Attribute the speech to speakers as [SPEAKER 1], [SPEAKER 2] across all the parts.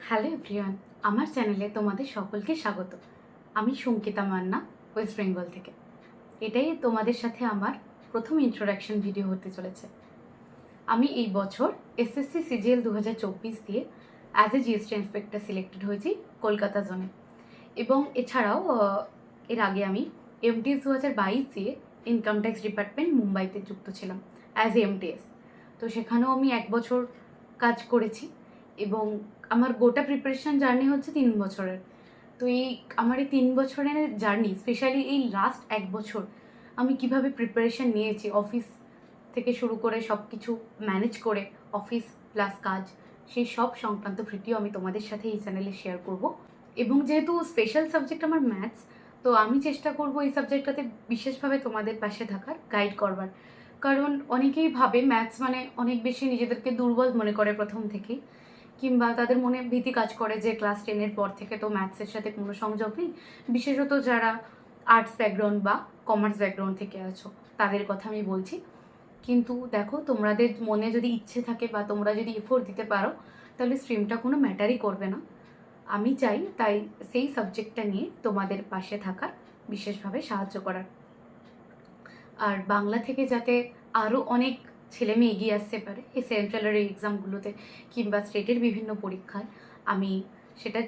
[SPEAKER 1] Hello everyone, আমার চ্যানেলে তোমাদের সকলকে স্বাগত। আমি সঙ্কিতা মান্না, ওয়েস্ট বেঙ্গল থেকে। এটাই তোমাদের সাথে আমার প্রথম ইন্ট্রোডাকশন ভিডিও হতে চলেছে। আমি এই বছর এসএসসি সিজিএল 2024 দিয়ে as a GST inspector selected হয়েছি কলকাতা জোনে। এবং এছাড়াও এর আগে আমি এমটিএস 2022 দিয়ে ইনকাম ট্যাক্স ডিপার্টমেন্ট মুম্বাইতে যুক্ত ছিলাম অ্যাজ এ এমটিএস। তো সেখানেও আমি 1 বছর কাজ করেছি এবং আমার গোটা প্রিপারেশন জার্নি হচ্ছে 3 বছরের। তো আমার এই 3 বছরের জার্নি, স্পেশালি এই লাস্ট 1 বছর আমি কিভাবে প্রিপারেশন নিয়েছি, অফিস থেকে শুরু করে সব কিছু ম্যানেজ করে, অফিস প্লাস কাজ, সেই সব সংক্রান্ত ভিডিও আমি তোমাদের সাথে এই চ্যানেলে শেয়ার করব। এবং যেহেতু স্পেশাল সাবজেক্ট আমার ম্যাথস, তো আমি চেষ্টা করব এই সাবজেক্টটাতে বিশেষভাবে তোমাদের পাশে থাকার, গাইড করবার। কারণ অনেকেই ভাবে ম্যাথস মানে অনেক বেশি নিজেদেরকে দুর্বল মনে করে প্রথম থেকেই, কিংবা তাদের মনে ভীতি কাজ করে যে ক্লাস 10-এর পর থেকে তো ম্যাথসের সাথে কোনো সংযোগ নেই, বিশেষত যারা আর্টস ব্যাকগ্রাউন্ড বা কমার্স ব্যাকগ্রাউন্ড থেকে আছো তাদের কথা আমি বলছি। কিন্তু দেখো, তোমাদের মনে যদি ইচ্ছে থাকে বা তোমরা যদি এফোর্ট দিতে পারো, তাহলে স্ট্রিমটা কোনো ম্যাটারই করবে না। আমি চাই তাই সেই সাবজেক্টটা নিয়ে তোমাদের পাশে থাকার, বিশেষভাবে সাহায্য করার। আর বাংলা থেকে যাতে আরও অনেক ছেলে মেয়ে এগিয়ে আসতে পারে এই সেন্ট্রালের এই এক্সামগুলোতে কিংবা স্টেটের বিভিন্ন পরীক্ষায়, আমি সেটার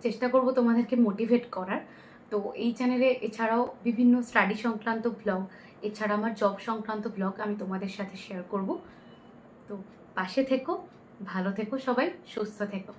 [SPEAKER 1] চেষ্টা করব তোমাদেরকে মোটিভেট করার। তো এই চ্যানেলে এছাড়াও বিভিন্ন স্টাডি সংক্রান্ত ব্লগ, এছাড়া আমার জব সংক্রান্ত ব্লগ আমি তোমাদের সাথে শেয়ার করব। তো পাশে থেকো, ভালো থেকো, সবাই সুস্থ থেকো।